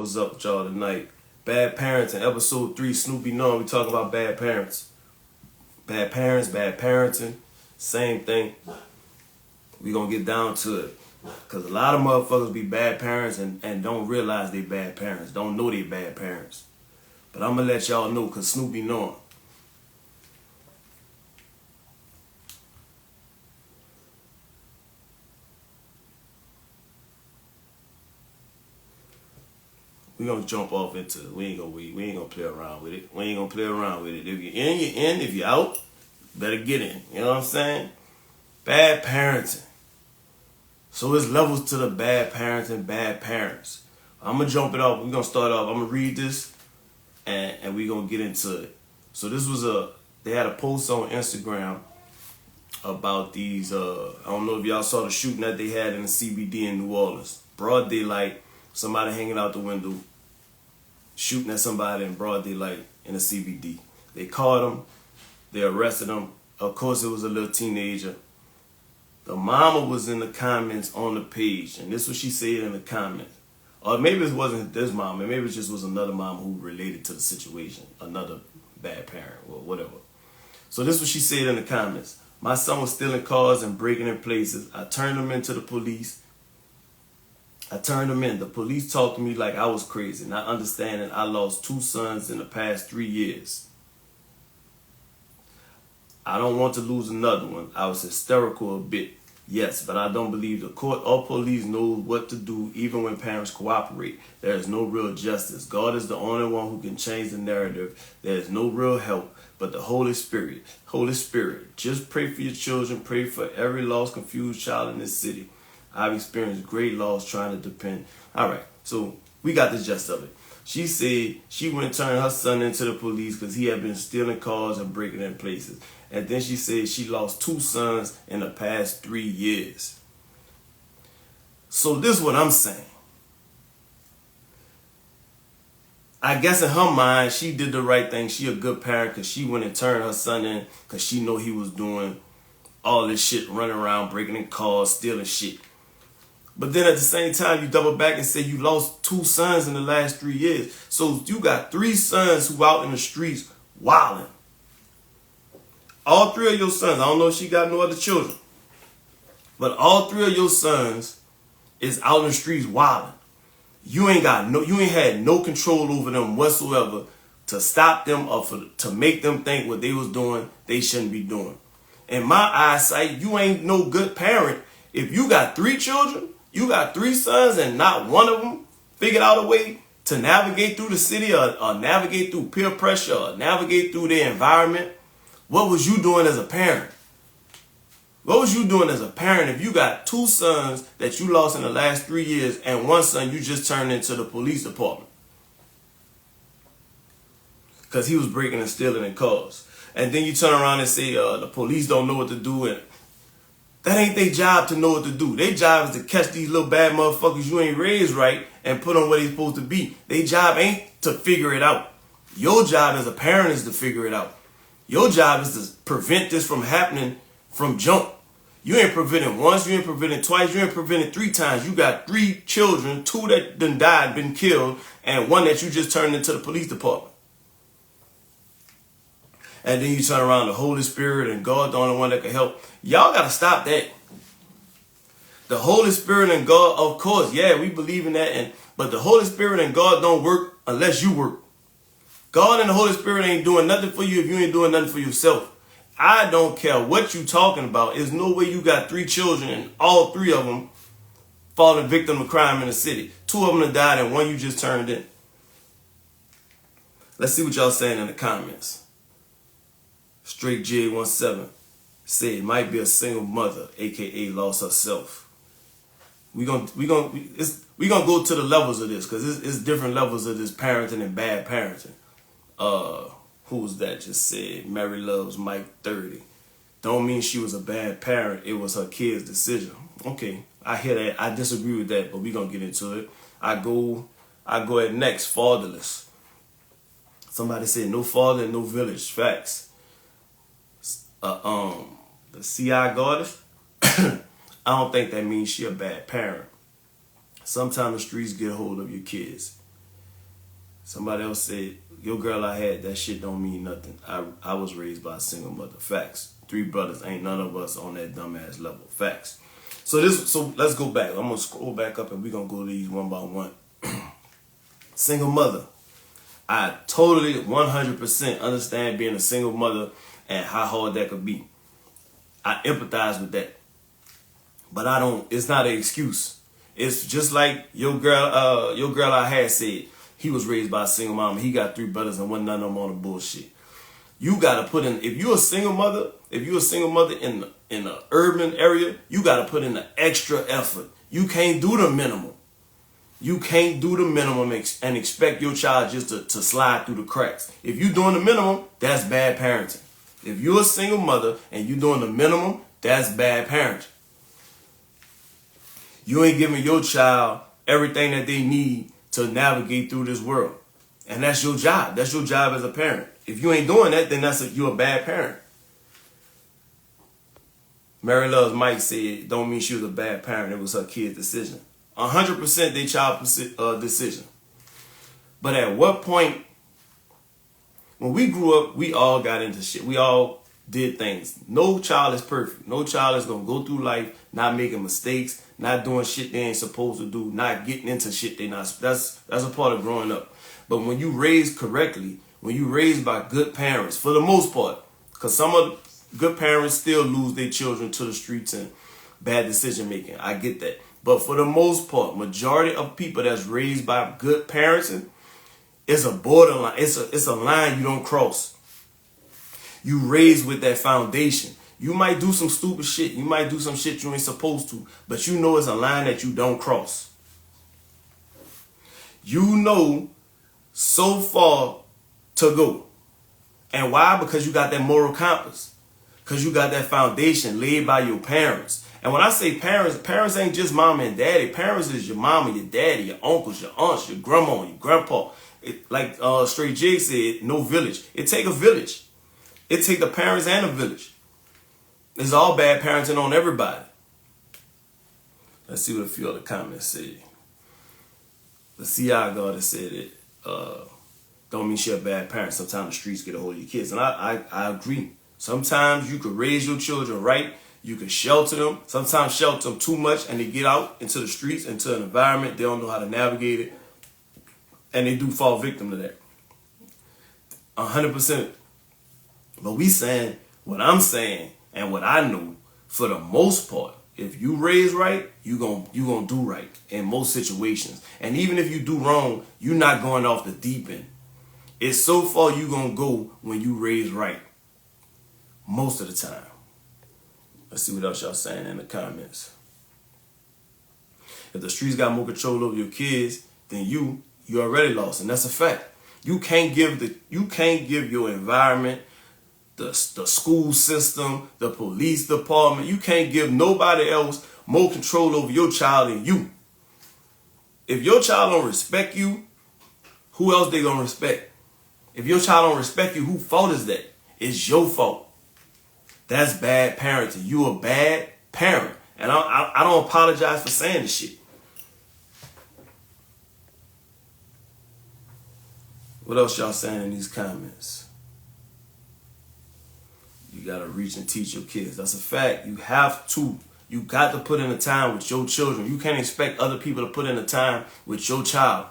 What's up with y'all tonight? Bad Parenting, episode 3, Snoopy Norm. We talking about bad parents. Bad parents, bad parenting, same thing. We gonna get down to it. Cause a lot of motherfuckers be bad parents and don't realize they bad parents, don't know they bad parents. But I'm gonna let y'all know cause Snoopy Norm. We gonna jump off into it. We ain't gonna play around with it. We ain't gonna play around with it. If you're in, you're in. If you're out, better get in. You know what I'm saying? Bad parenting. So it's levels to the bad parenting, bad parents. I'm gonna jump it off. We're gonna start off. I'm gonna read this and we're gonna get into it. So this was they had a post on Instagram about these I don't know if y'all saw the shooting that they had in the CBD in New Orleans. Broad daylight, somebody hanging out the window, shooting at somebody in broad daylight in the CBD. They caught him, they arrested him. Of course, it was a little teenager. The mama was in the comments on the page, and this is what she said in the comments. Or maybe it wasn't this mama, maybe it just was another mama who related to the situation, another bad parent or whatever. So this is what she said in the comments. My son was stealing cars and breaking in places. I turned him into the police. I turned him in. The police talked to me like I was crazy, not understanding I lost 2 sons in the past 3 years. I don't want to lose another one. I was hysterical a bit, yes, but I don't believe the court or police know what to do even when parents cooperate. There is no real justice. God is the only one who can change the narrative. There is no real help but the Holy Spirit. Holy Spirit, just pray for your children. Pray for every lost, confused child in this city. I've experienced great loss trying to depend. All right, so we got the gist of it. She said she went and turned her son into the police because he had been stealing cars and breaking in places. And then she said she lost 2 sons in the past 3 years. So this is what I'm saying. I guess in her mind, she did the right thing. She a good parent because she went and turned her son in because she know he was doing all this shit, running around, breaking in cars, stealing shit. But then at the same time, you double back and say you lost 2 sons in the last 3 years. So you got 3 sons who out in the streets wilding. All 3 of your sons, I don't know if she got no other children, but all 3 of your sons is out in the streets wilding. You ain't had no control over them whatsoever to stop them or to make them think what they was doing they shouldn't be doing. In my eyesight, you ain't no good parent if you got 3 children. You got 3 sons and not one of them figured out a way to navigate through the city or navigate through peer pressure or navigate through their environment. What was you doing as a parent? What was you doing as a parent if you got 2 sons that you lost in the last 3 years and 1 son you just turned into the police department? Because he was breaking and stealing in cars. And then you turn around and say the police don't know what to do, and that ain't their job to know what to do. Their job is to catch these little bad motherfuckers you ain't raised right and put on where they supposed to be. Their job ain't to figure it out. Your job as a parent is to figure it out. Your job is to prevent this from happening from jump. You ain't preventing once, you ain't preventing twice, you ain't preventing 3 times. You got 3 children, 2 that done died, been killed, and 1 that you just turned into the police department. And then you turn around the Holy Spirit and God the only one that can help. Y'all got to stop that. The Holy Spirit and God, of course, yeah, we believe in that. But the Holy Spirit and God don't work unless you work. God and the Holy Spirit ain't doing nothing for you if you ain't doing nothing for yourself. I don't care what you talking about. There's no way you got 3 children and all 3 of them falling victim of crime in the city. 2 of them have died and 1 you just turned in. Let's see what y'all saying in the comments. Straight J17 said it might be a single mother, aka lost herself. We gonna go to the levels of this because it's different levels of this parenting and bad parenting. Who was that just said Mary loves Mike 30? Don't mean she was a bad parent. It was her kid's decision. Okay, I hear that. I disagree with that, but we gonna get into it. I go at next. Fatherless. Somebody said no father and no village. Facts. The CI goddess. I don't think that means she a bad parent. Sometimes the streets get hold of your kids. Somebody else said, your girl I had, that shit don't mean nothing. I was raised by a single mother. Facts. 3 brothers, ain't none of us on that dumbass level. Facts. So let's go back. I'm gonna scroll back up and we're gonna go to these one by one. Single mother. I totally 100% understand being a single mother and how hard that could be. I empathize with that. But it's not an excuse. It's just like your girl I had said, he was raised by a single mom. He got 3 brothers and wasn't none of them on the bullshit. You gotta put in, if you're a single mother in the urban area, you gotta put in the extra effort. You can't do the minimum. You can't do the minimum and expect your child just to slide through the cracks. If you're doing the minimum, that's bad parenting. If you're a single mother and you're doing the minimum, that's bad parenting. You ain't giving your child everything that they need to navigate through this world. And that's your job. That's your job as a parent. If you ain't doing that, then you're a bad parent. Mary Loves Mike said, don't mean she was a bad parent. It was her kid's decision. 100% their child's decision. But at what point, when we grew up, we all got into shit. We all did things. No child is perfect. No child is going to go through life not making mistakes, not doing shit they ain't supposed to do, not getting into shit they not. That's a part of growing up. But when you raised correctly, when you raised by good parents, for the most part, because some of good parents still lose their children to the streets and bad decision making. I get that. But for the most part, majority of people that's raised by good parenting, it's a borderline. It's a line you don't cross. You raised with that foundation. You might do some stupid shit. You might do some shit you ain't supposed to. But you know it's a line that you don't cross. You know so far to go. And why? Because you got that moral compass. Because you got that foundation laid by your parents. And when I say parents, parents ain't just mama and daddy. Parents is your mama, your daddy, your uncles, your aunts, your grandma, your grandpa. Like Straight Jig said, no village. It take a village. It take the parents and a village. It's all bad parenting on everybody. Let's see what a few other comments say. The CI guard said it. Don't mean she a bad parent. Sometimes the streets get a hold of your kids. And I agree. Sometimes you could raise your children right. You can shelter them. Sometimes shelter them too much and they get out into the streets, into an environment. They don't know how to navigate it. And they do fall victim to that. 100%. But what I'm saying and what I know, for the most part, if you raise right, you gonna do right in most situations. And even if you do wrong, you're not going off the deep end. It's so far you gonna go when you raise right. Most of the time. Let's see what else y'all saying in the comments. If the streets got more control over your kids than you already lost, and that's a fact. You can't give your environment, the school system, the police department, you can't give nobody else more control over your child than you. If your child don't respect you, who else they gonna respect? If your child don't respect you, whose fault is that? It's your fault. That's bad parenting. You a bad parent. And I don't apologize for saying this shit. What else y'all saying in these comments? You got to reach and teach your kids. That's a fact. You have to. You got to put in the time with your children. You can't expect other people to put in the time with your child.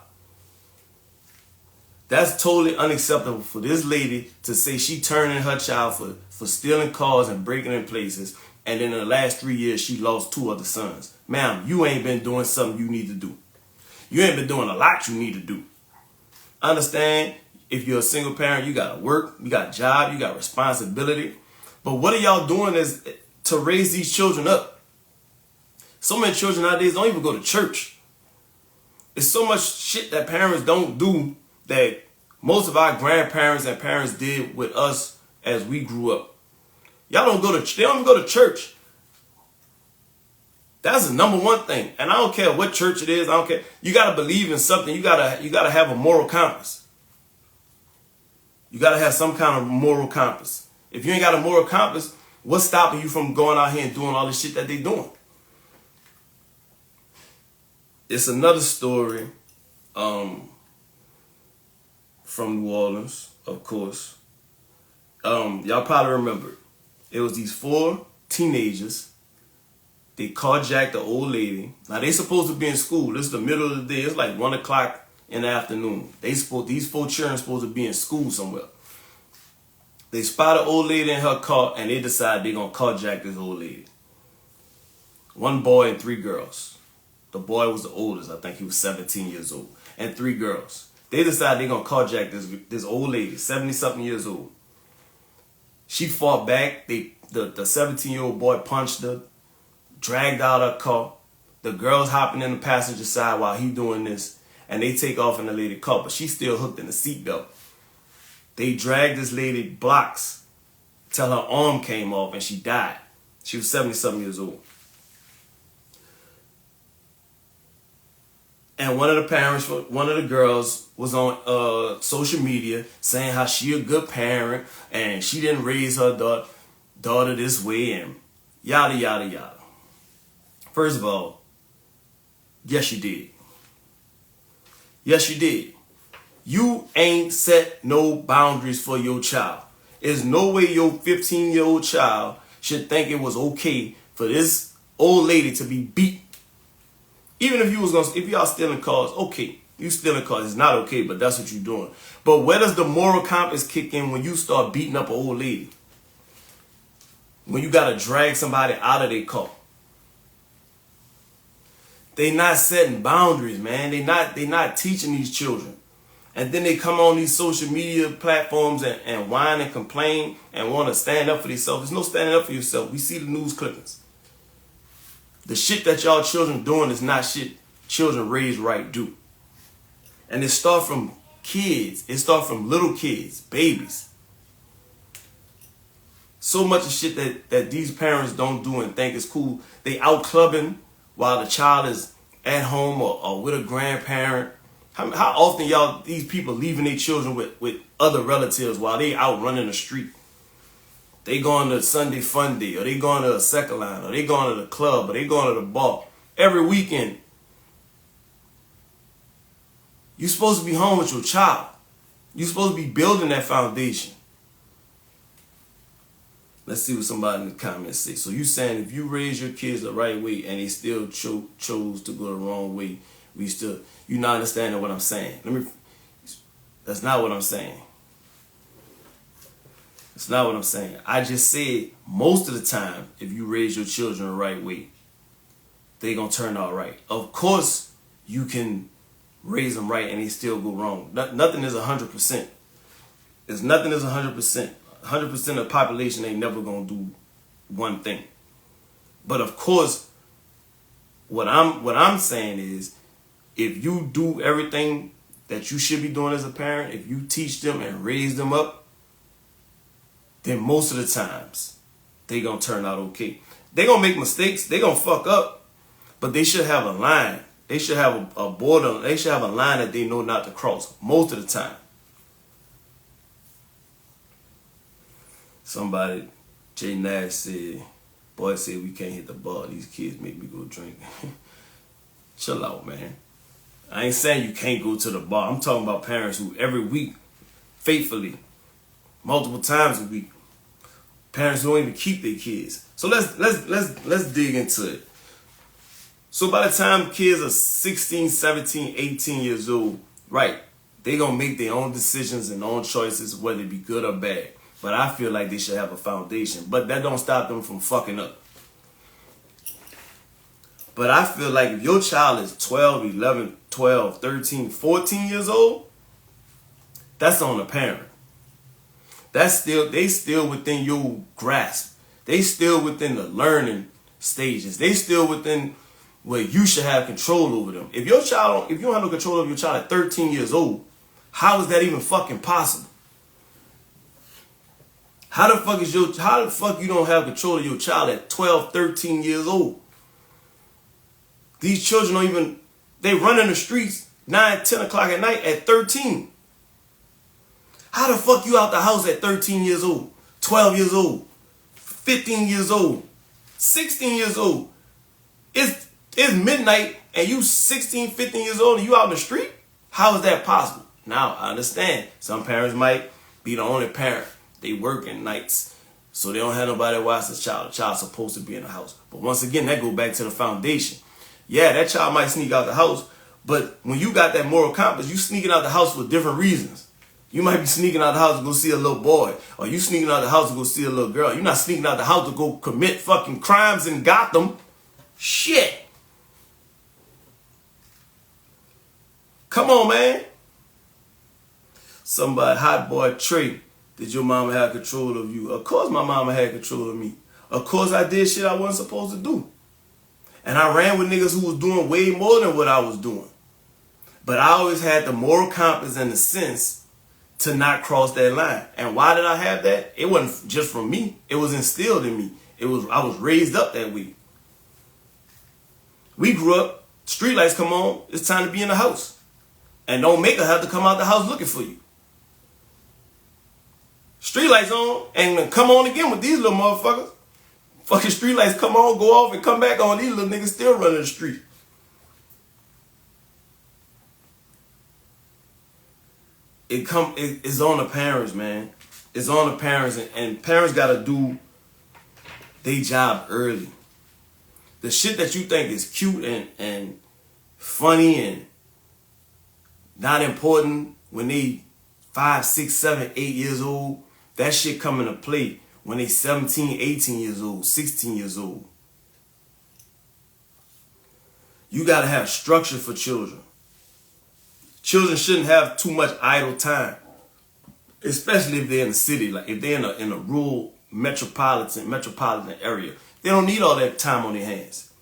That's totally unacceptable for this lady to say she turning her child for stealing cars and breaking in places. And then in the last 3 years, she lost 2 other sons. Ma'am, you ain't been doing something you need to do. You ain't been doing a lot you need to do. Understand, if you're a single parent, you got to work, you got a job, you got responsibility. But what are y'all doing is to raise these children up? So many children nowadays don't even go to church. There's so much shit that parents don't do that most of our grandparents and parents did with us as we grew up. Y'all don't go to, they don't even go to church. That's the number one thing. And I don't care what church it is. I don't care. You got to believe in something. You got to have a moral compass. You got to have some kind of moral compass. If you ain't got a moral compass, what's stopping you from going out here and doing all the shit that they doing? It's another story. from New Orleans, of course. Y'all probably remember. It was these 4 teenagers. They carjacked the old lady. Now they supposed to be in school. This is the middle of the day. It's like 1 o'clock in the afternoon. These 4 children supposed to be in school somewhere. They spot an old lady in her car and they decide they're gonna carjack this old lady. 1 boy and 3 girls. The boy was the oldest. I think he was 17 years old. And 3 girls. They decide they're gonna carjack this old lady, 70-something years old. She fought back. The 17-year-old boy punched her, dragged out her car. The girl's hopping in the passenger side while he doing this, and they take off in the lady's car, but she's still hooked in the seatbelt. They dragged this lady blocks till her arm came off and she died. She was 70-something years old. And one of the parents, one of the girls, was on social media saying how she a good parent and she didn't raise her daughter this way and yada, yada, yada. First of all, yes, you did. Yes, you did. You ain't set no boundaries for your child. There's no way your 15-year-old child should think it was okay for this old lady to be beat. Even if y'all stealing cars, okay, you stealing cars, it's not okay, but that's what you're doing. But where does the moral compass kick in when you start beating up an old lady? When you gotta drag somebody out of their car. They not setting boundaries, man. They not teaching these children. And then they come on these social media platforms and whine and complain and want to stand up for themselves. There's no standing up for yourself. We see the news clippings. The shit that y'all children doing is not shit children raised right do. And it start from kids. It start from little kids, babies. So much of shit that these parents don't do and think is cool. They out clubbing while the child is at home or with a grandparent. How often these people leaving their children with other relatives while they out running the street? They going to Sunday fun day, or they going to a second line, or they going to the club, or they going to the bar. Every weekend, you're supposed to be home with your child. You're supposed to be building that foundation. Let's see what somebody in the comments say. So you saying if you raise your kids the right way and they still chose to go the wrong way, you're not understanding what I'm saying. That's not what I'm saying. It's not what I'm saying. I just said most of the time, if you raise your children the right way, they're going to turn out right. Of course, you can raise them right and they still go wrong. Nothing is 100%. Nothing is 100%. 100% of the population ain't never going to do one thing. But of course, what I'm saying is, if you do everything that you should be doing as a parent, if you teach them and raise them up, then most of the times they gonna turn out okay. They gonna make mistakes, they gonna fuck up, but they should have a line. They should have a border. They should have a line that they know not to cross most of the time. Somebody, Jay Nash said, boy said we can't hit the bar. These kids make me go drink. Chill out, man. I ain't saying you can't go to the bar. I'm talking about parents who every week, faithfully, multiple times a week, parents who don't even keep their kids. So let's dig into it. So by the time kids are 16, 17, 18 years old, right, they gonna make their own decisions and own choices, whether it be good or bad. But I feel like they should have a foundation. But that don't stop them from fucking up. But I feel like if your child is 12, 11, 12, 13, 14 years old, that's on the parent. They still within your grasp. They still within the learning stages. They still within where you should have control over them. If you don't have no control over your child at 13 years old, how is that even fucking possible? How the fuck you don't have control of your child at 12, 13 years old? These children they run in the streets 9, 10 o'clock at night at 13. How the fuck you out the house at 13 years old, 12 years old, 15 years old, 16 years old? It's midnight and you 16, 15 years old and you out in the street? How is that possible? Now, I understand. Some parents might be the only parent. They working nights, so they don't have nobody to watch the child. The child's supposed to be in the house. But once again, that go back to the foundation. Yeah, that child might sneak out the house, but when you got that moral compass, you sneaking out the house for different reasons. You might be sneaking out the house to go see a little boy, or you sneaking out the house to go see a little girl. You're not sneaking out the house to go commit fucking crimes in Gotham. Shit. Come on, man. Somebody, hot boy Trey, did your mama have control of you? Of course my mama had control of me. Of course I did shit I wasn't supposed to do. And I ran with niggas who was doing way more than what I was doing. But I always had the moral compass and the sense to not cross that line. And why did I have that? It wasn't just from me. It was instilled in me. I was raised up that way. We grew up, street lights come on, it's time to be in the house. And don't make her have to come out the house looking for you. Street lights on, and come on again with these little motherfuckers. Fucking street lights come on, go off, and come back on. These little niggas still running the street. It's on the parents, man. It's on the parents, and parents gotta do their job early. The shit that you think is cute and funny and not important when they 5, 6, 7, 8 years old, that shit come into play when they 17, 18 years old, 16 years old. You gotta have structure for children. Children shouldn't have too much idle time, especially if they're in the city. Like if they're in a rural metropolitan area, they don't need all that time on their hands.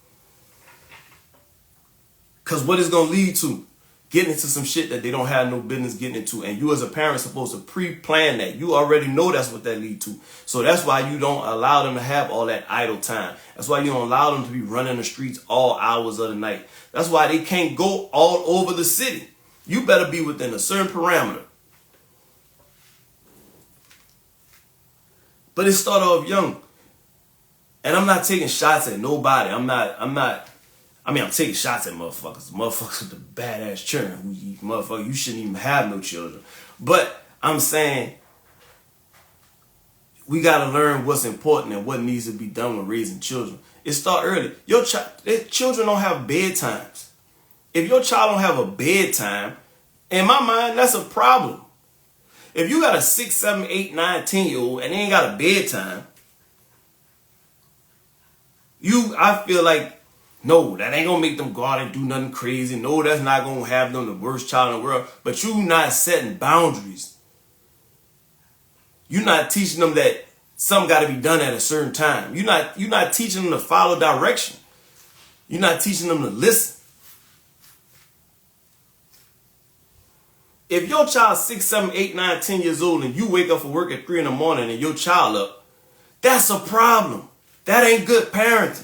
Cause what it's gonna lead to? Getting into some shit that they don't have no business getting into, and you as a parent supposed to pre-plan that. You already know that's what that lead to. So that's why you don't allow them to have all that idle time. That's why you don't allow them to be running the streets all hours of the night. That's why they can't go all over the city. You better be within a certain parameter. But it started off young. And I'm not taking shots at nobody. I'm taking shots at motherfuckers. Motherfuckers with the badass children. Motherfucker, you shouldn't even have no children. But I'm saying we gotta learn what's important and what needs to be done with raising children. It start early. Children don't have bedtimes. If your child don't have a bedtime, in my mind, that's a problem. If you got a 6, 7, 8, 9, 10-year-old and they ain't got a bedtime, I feel like, no, that ain't gonna make them go out and do nothing crazy. No, that's not gonna have them the worst child in the world. But you not setting boundaries. You're not teaching them that something got to be done at a certain time. You're not teaching them to follow direction. You're not teaching them to listen. If your child's 6, 7, 8, 9, 10 years old and you wake up for work at 3 in the morning and your child up, that's a problem. That ain't good parenting.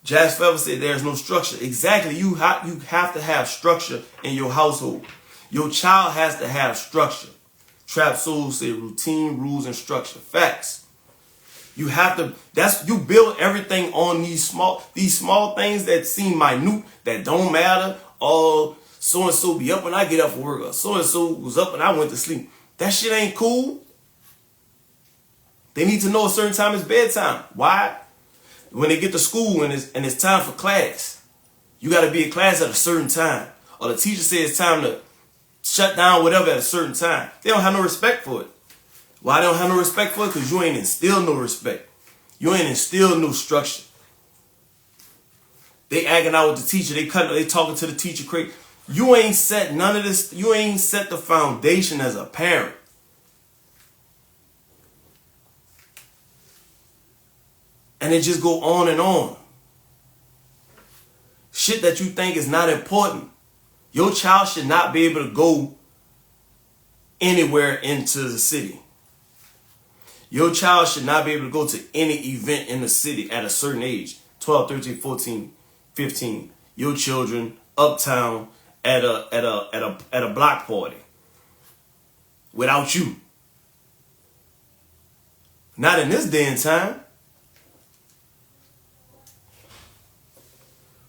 Jazz Feather said there's no structure. Exactly. You have to have structure in your household. Your child has to have structure. Trap Soul said routine, rules, and structure. Facts. You have to, you build everything on these small things that seem minute, that don't matter. Oh, so-and-so be up when I get up for work, or so-and-so was up when I went to sleep. That shit ain't cool. They need to know a certain time is bedtime. Why? When they get to school and it's time for class, you got to be in class at a certain time. Or the teacher says it's time to shut down whatever at a certain time. They don't have no respect for it. Why they don't have no respect for it? Because you ain't instilled no respect. You ain't instilled no structure. They acting out with the teacher. They talking to the teacher crazy. You ain't set none of this. You ain't set the foundation as a parent. And it just go on and on. Shit that you think is not important. Your child should not be able to go anywhere into the city. Your child should not be able to go to any event in the city at a certain age. 12, 13, 14, 15. Your children uptown at a block party. Without you. Not in this day and time.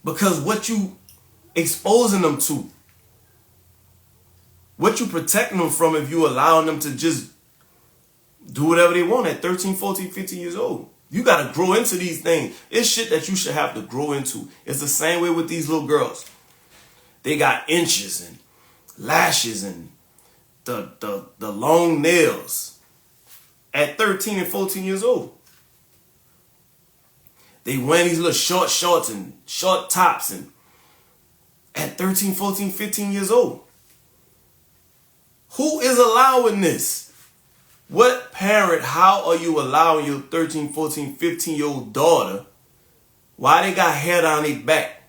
Because what you exposing them to. What you protecting them from if you allowing them to just do whatever they want at 13, 14, 15 years old? You got to grow into these things. It's shit that you should have to grow into. It's the same way with these little girls. They got inches and lashes and the long nails at 13 and 14 years old. They wear these little short shorts and short tops and at 13, 14, 15 years old. Who is allowing this? What parent, how are you allowing your 13, 14, 15-year-old daughter, why they got hair down their back?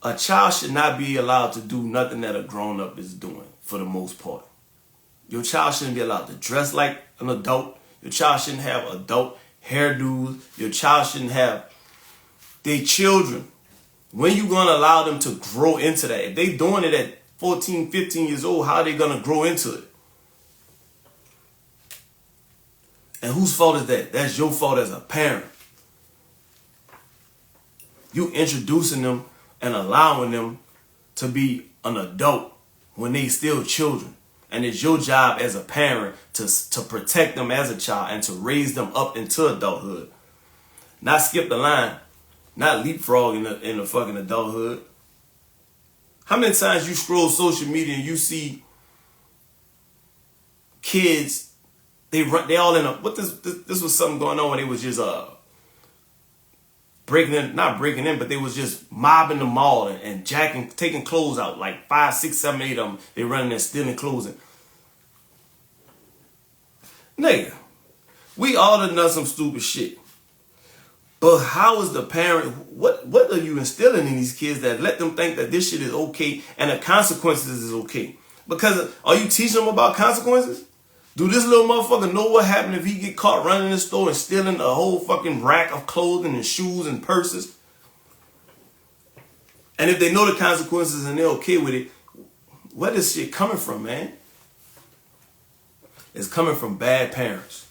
A child should not be allowed to do nothing that a grown-up is doing, for the most part. Your child shouldn't be allowed to dress like an adult. Your child shouldn't have adult hairdos. Your child shouldn't have... They children. When you going to allow them to grow into that? If they doing it at 14, 15 years old, how are they going to grow into it? And whose fault is that? That's your fault as a parent. You introducing them and allowing them to be an adult when they still children. And it's your job as a parent to protect them as a child and to raise them up into adulthood. Not skip the line. Not leapfrog in the fucking adulthood. How many times you scroll social media and you see kids, they all in a, what this was something going on when they was just not breaking in, but they was just mobbing the mall and jacking, taking clothes out, like 5, 6, 7, 8 of them. They running there stealing clothes. Nigga, we all done done some stupid shit. But how is the parent, what are you instilling in these kids that let them think that this shit is okay and the consequences is okay? Because are you teaching them about consequences? Do this little motherfucker know what happened if he get caught running in the store and stealing a whole fucking rack of clothing and shoes and purses? And if they know the consequences and they're okay with it, where this shit coming from, man? It's coming from bad parents.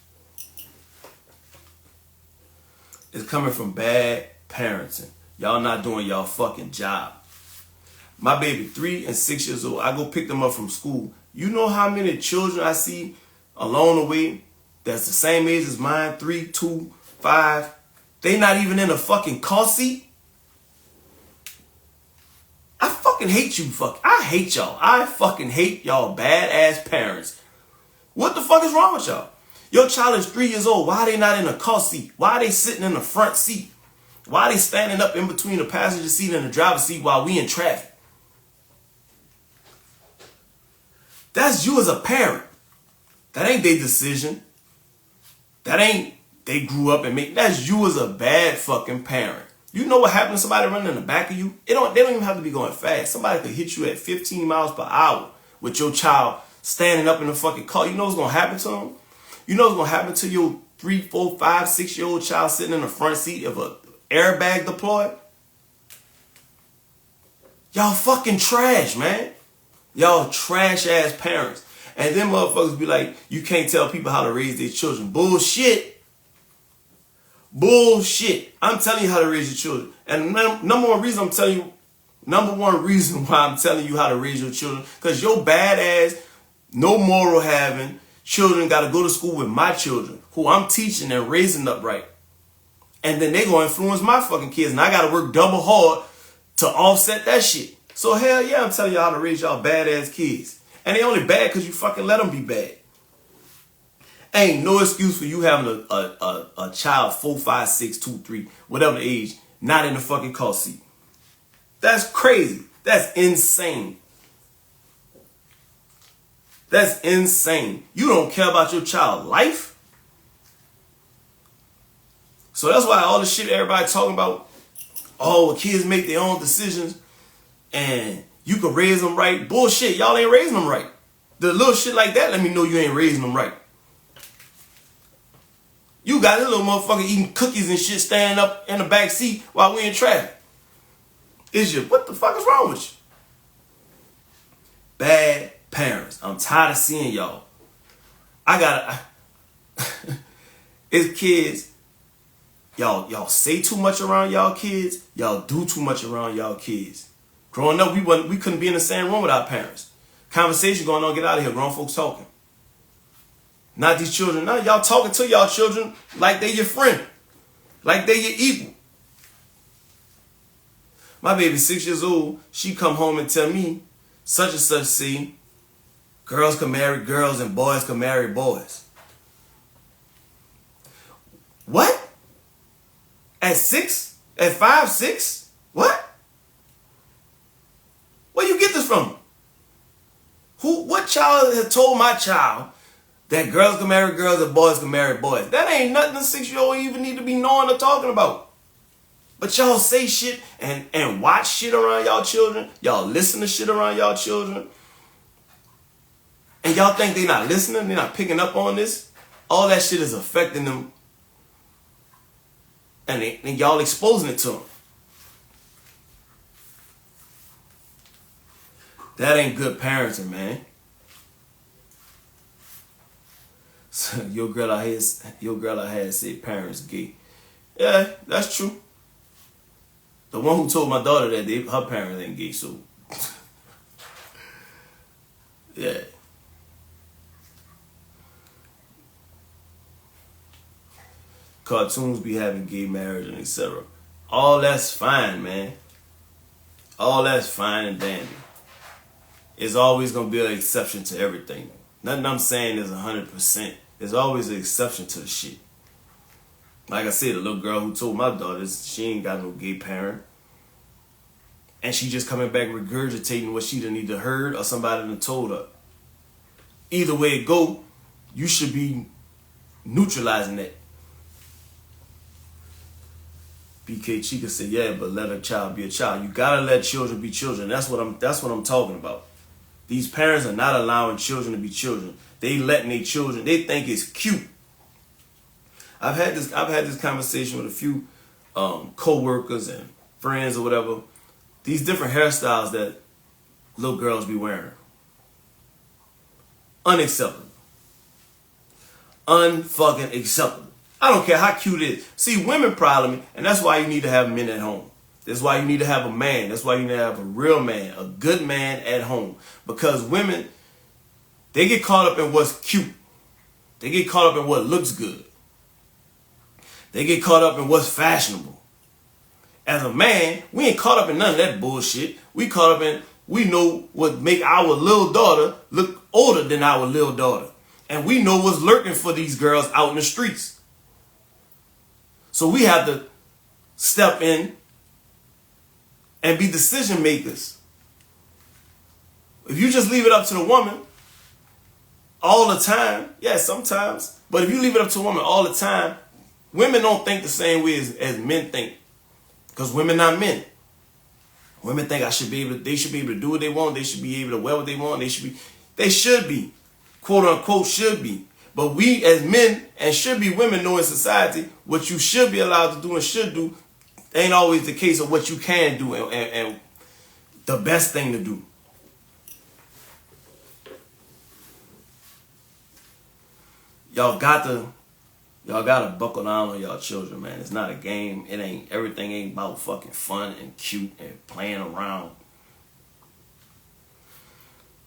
It's coming from bad parenting. Y'all not doing y'all fucking job. My baby, 3 and 6 years old, I go pick them up from school. You know how many children I see along the way that's the same age as mine, 3, 2, 5. They not even in a fucking car seat. I fucking hate you, I hate y'all. I fucking hate y'all badass parents. What the fuck is wrong with y'all? Your child is 3 years old. Why are they not in a car seat? Why are they sitting in the front seat? Why are they standing up in between the passenger seat and the driver's seat while we in traffic? That's you as a parent. That ain't their decision. That ain't they grew up and made. That's you as a bad fucking parent. You know what happened to somebody running in the back of you? They don't even have to be going fast. Somebody could hit you at 15 miles per hour with your child standing up in the fucking car. You know what's going to happen to them? You know what's going to happen to your 3, 4, 5, 6-year-old child sitting in the front seat of an airbag deployed? Y'all fucking trash, man. Y'all trash ass parents. And then motherfuckers be like, you can't tell people how to raise their children. Bullshit. Bullshit. I'm telling you how to raise your children. And number one reason why I'm telling you how to raise your children, because your bad ass, no moral having children got to go to school with my children, who I'm teaching and raising up right. And then they gonna influence my fucking kids, and I got to work double hard to offset that shit. So hell yeah, I'm telling y'all how to raise y'all badass kids. And they only bad because you fucking let them be bad. Ain't no excuse for you having a child 4, 5, 6, 2, 3, whatever the age, not in the fucking car seat. That's crazy. That's insane. That's insane. You don't care about your child's life? So that's why all the shit everybody talking about, oh, kids make their own decisions and you can raise them right. Bullshit, y'all ain't raising them right. The little shit like that, let me know you ain't raising them right. You got this little motherfucker eating cookies and shit standing up in the back seat while we in traffic. What the fuck is wrong with you? Bad parents. I'm tired of seeing y'all. It's kids. Y'all say too much around y'all kids. Y'all do too much around y'all kids. Growing up, we couldn't be in the same room with our parents. Conversation going on, get out of here, grown folks talking. Not these children. Now y'all talking to y'all children like they your friend. Like they your equal. My baby 6 years old, she come home and tell me, such and such, see, girls can marry girls and boys can marry boys. What? At 6? At 5, 6? What? Where you get this from? What child has told my child that girls can marry girls and boys can marry boys? That ain't nothing a 6-year-old even need to be knowing or talking about. But y'all say shit and watch shit around y'all children. Y'all listen to shit around y'all children. And y'all think they not listening, they not picking up on this. All that shit is affecting them. And y'all exposing it to them. That ain't good parenting, man. So your girl out here said parents gay. Yeah, that's true. The one who told my daughter that her parents ain't gay, so yeah. Cartoons be having gay marriage and etc. All that's fine, man. All that's fine and dandy. It's always gonna be an exception to everything. Nothing I'm saying is 100%. There's always an exception to the shit. Like I said, the little girl who told my daughters she ain't got no gay parent. And she just coming back regurgitating what she done either heard or somebody done told her. Either way it go, you should be neutralizing that. BK Chica said, yeah, but let a child be a child. You gotta let children be children. That's what I'm talking about. These parents are not allowing children to be children. They letting their children, they think it's cute. I've had this conversation with a few co-workers and friends or whatever. These different hairstyles that little girls be wearing. Unacceptable. Unfucking acceptable. I don't care how cute it is. See, women problem, and that's why you need to have men at home. That's why you need to have a man. That's why you need to have a real man, a good man at home. Because women, they get caught up in what's cute. They get caught up in what looks good. They get caught up in what's fashionable. As a man, we ain't caught up in none of that bullshit. We caught up in, we know what make our little daughter look older than our little daughter. And we know what's lurking for these girls out in the streets. So we have to step in and be decision makers. If you just leave it up to the woman all the time, yeah, sometimes, but if you leave it up to a woman all the time, women don't think the same way as men think. Because women not men. Women think they should be able to do what they want, they should be able to wear what they want, they should be, quote unquote should be. But we as men and should be women know in society what you should be allowed to do and should do ain't always the case of what you can do and the best thing to do. Y'all gotta buckle down on y'all children, man. It's not a game. Everything ain't about fucking fun and cute and playing around.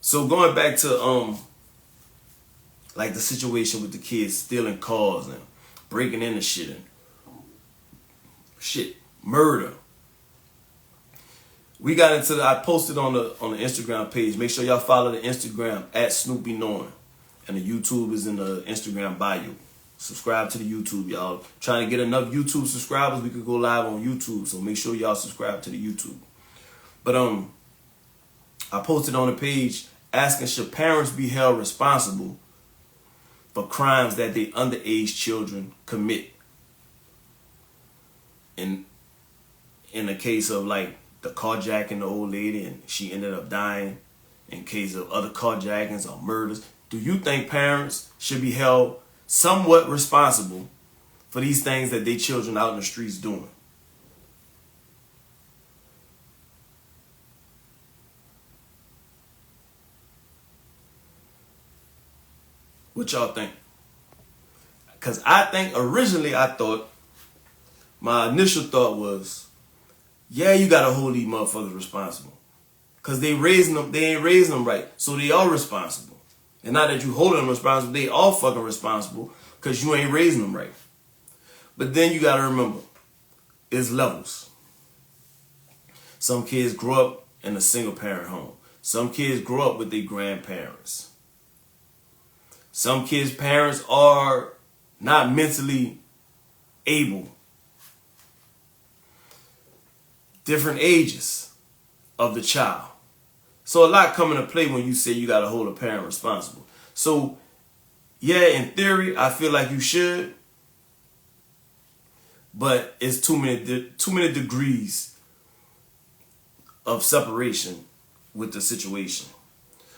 So going back to like the situation with the kids stealing cars and breaking into shit and murder. We got into I posted on the Instagram page. Make sure y'all follow the Instagram at Snoopy Knowing. And the YouTube is in the Instagram bio. Subscribe to the YouTube, y'all. Trying to get enough YouTube subscribers, we could go live on YouTube. So make sure y'all subscribe to the YouTube. But I posted on the page asking, should parents be held responsible for crimes that their underage children commit? In the case of like the carjacking the old lady and she ended up dying, in case of other carjackings or murders, do you think parents should be held somewhat responsible for these things that their children out in the streets doing? What y'all think? Because I think originally my initial thought was, yeah, you got to hold these motherfuckers responsible. Because they ain't raising them right. So they are responsible. And not that you holding them responsible, they all fucking responsible because you ain't raising them right. But then you gotta remember, it's levels. Some kids grow up in a single parent home. Some kids grow up with their grandparents. Some kids' parents are not mentally able. Different ages of the child. So a lot come into play when you say you got to hold a parent responsible. So, yeah, in theory, I feel like you should. But it's too many degrees of separation with the situation.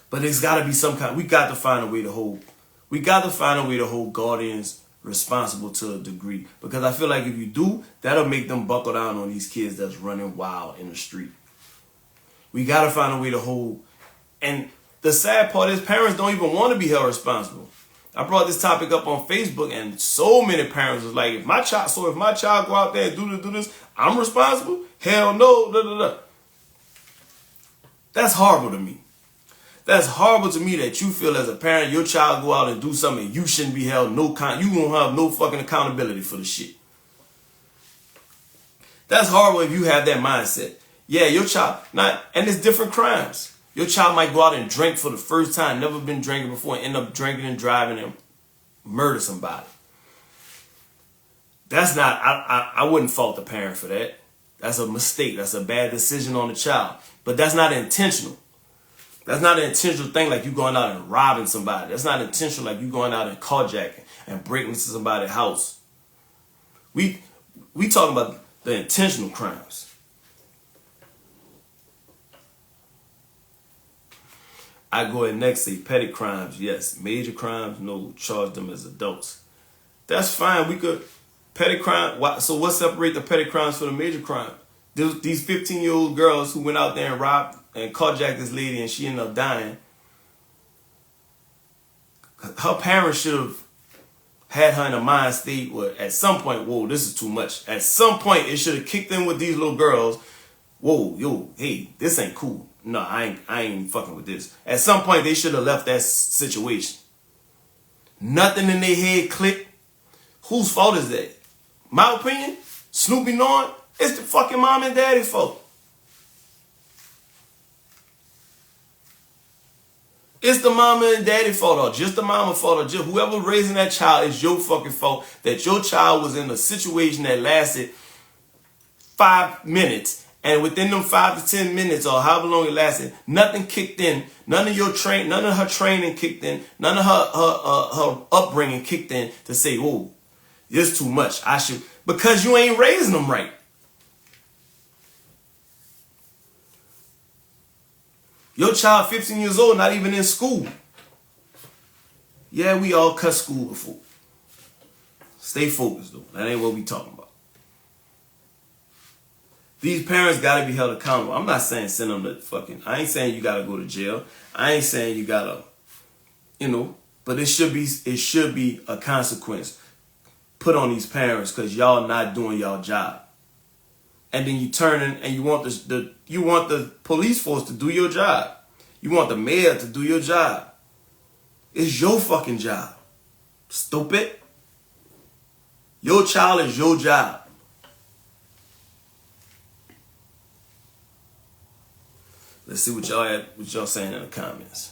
But it's got to be some kind. We got to find a way to hold guardians responsible to a degree. Because I feel like if you do, that'll make them buckle down on these kids that's running wild in the street. We got to find a way to hold. And the sad part is parents don't even want to be held responsible. I brought this topic up on Facebook and so many parents was like, if my child go out there and do this, I'm responsible? Hell no. Da, da, da. That's horrible to me. That's horrible to me that you feel as a parent, your child go out and do something you shouldn't be held you won't have no fucking accountability for the shit. That's horrible if you have that mindset. Yeah, your child, and it's different crimes. Your child might go out and drink for the first time, never been drinking before, and end up drinking and driving and murder somebody. That's not, I wouldn't fault the parent for that. That's a mistake. That's a bad decision on the child. But that's not intentional. That's not an intentional thing like you going out and robbing somebody. That's not intentional like you going out and carjacking and breaking into somebody's house. We talking about the intentional crimes. I go ahead next, say petty crimes, yes. Major crimes, no, charge them as adults. That's fine. We could, petty crime, so what separate the petty crimes from the major crime? These 15-year-old girls who went out there and robbed and carjacked this lady and she ended up dying. Her parents should have had her in a mind state where at some point, whoa, this is too much. At some point, it should have kicked in with these little girls. Whoa, yo, hey, this ain't cool. No, I ain't fucking with this. At some point, they should have left that situation. Nothing in their head clicked. Whose fault is that? My opinion, Snoopy knowing, it's the fucking mom and daddy's fault. It's the mama and daddy fault, or just the mama fault, or just whoever raising that child is your fucking fault that your child was in a situation that lasted 5 minutes. And within them 5 to 10 minutes or however long it lasted, nothing kicked in. None of her training kicked in. None of her upbringing kicked in to say, "Whoa, this too much. I should," because you ain't raising them right. Your child 15 years old, not even in school. Yeah, we all cut school before. Stay focused though. That ain't what we talking about. These parents got to be held accountable. I'm not saying send them to fucking, I ain't saying you got to go to jail. I ain't saying you got to, but it should be a consequence put on these parents because y'all not doing y'all job. And then you turn in and you want the police force to do your job. You want the mayor to do your job. It's your fucking job. Stupid. Your child is your job. Let's see what y'all saying in the comments.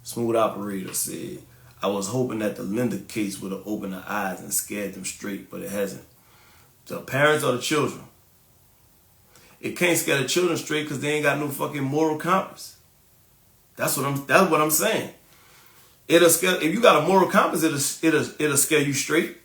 Smooth Operator said, I was hoping that the Linda case would have opened their eyes and scared them straight, but it hasn't. The parents or the children. It can't scare the children straight because they ain't got no fucking moral compass. That's what I'm saying. It'll scare, if you got a moral compass, it'll scare you straight.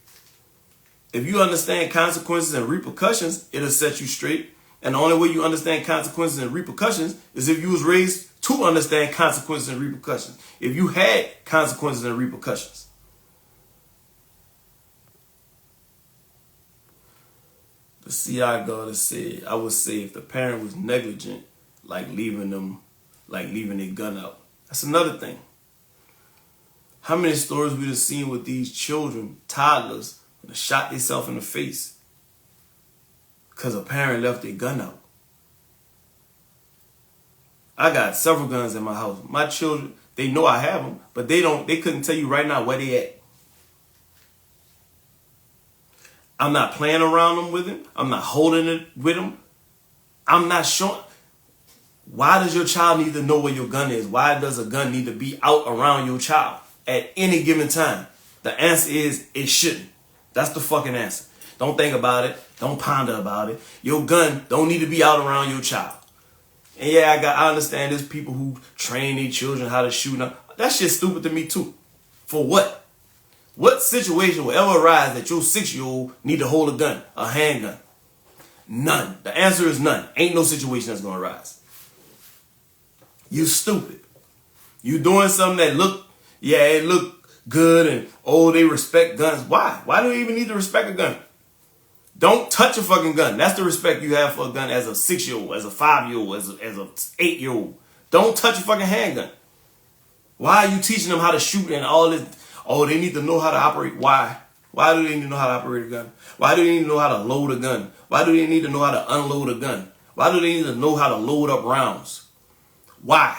If you understand consequences and repercussions, it'll set you straight. And the only way you understand consequences and repercussions is if you was raised to understand consequences and repercussions. If you had consequences and repercussions. The CI God said, I would say if the parent was negligent, like leaving their gun out. That's another thing. How many stories we have seen with these children, toddlers, that shot themselves in the face because a parent left their gun out? I got several guns in my house. My children, they know I have them, but they couldn't tell you right now where they at. I'm not playing around them with it. I'm not holding it with them. I'm not showing. Why does your child need to know where your gun is? Why does a gun need to be out around your child at any given time? The answer is it shouldn't. That's the fucking answer. Don't think about it. Don't ponder about it. Your gun don't need to be out around your child. And yeah, I understand there's people who train their children how to shoot. That shit's stupid to me too. For what? What situation will ever arise that your 6-year-old need to hold a gun, a handgun? None. The answer is none. Ain't no situation that's gonna arise. You stupid. You doing something that it look good and they respect guns. Why? Why do you even need to respect a gun? Don't touch a fucking gun. That's the respect you have for a gun as a 6-year-old, as a 5-year-old, as a 8-year-old. Don't touch a fucking handgun. Why are you teaching them how to shoot and all this? Oh, they need to know how to operate. Why? Why do they need to know how to operate a gun? Why do they need to know how to load a gun? Why do they need to know how to unload a gun? Why do they need to know how to load up rounds? Why?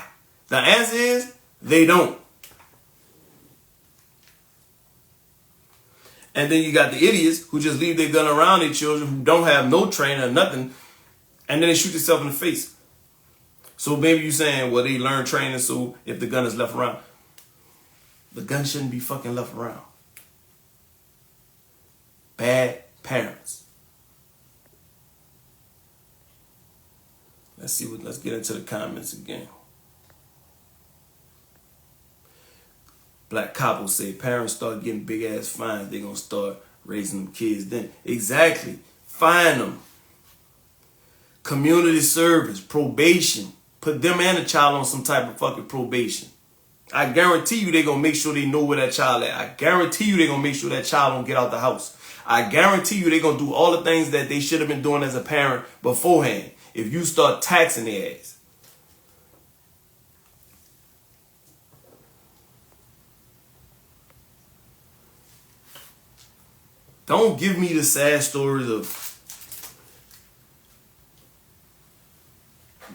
The answer is they don't. And then you got the idiots who just leave their gun around their children who don't have no training or nothing, and then they shoot themselves in the face. So maybe you're saying, well, they learn training, so if the gun is left around, the gun shouldn't be fucking left around. Bad parents. Let's get into the comments again. Black Capo say parents start getting big ass fines, they're gonna start raising them kids then. Exactly. Fine them. Community service, probation. Put them and the child on some type of fucking probation. I guarantee you they're gonna make sure they know where that child at. I guarantee you they're gonna make sure that child don't get out the house. I guarantee you they're gonna do all the things that they should have been doing as a parent beforehand if you start taxing their ass. Don't give me the sad stories of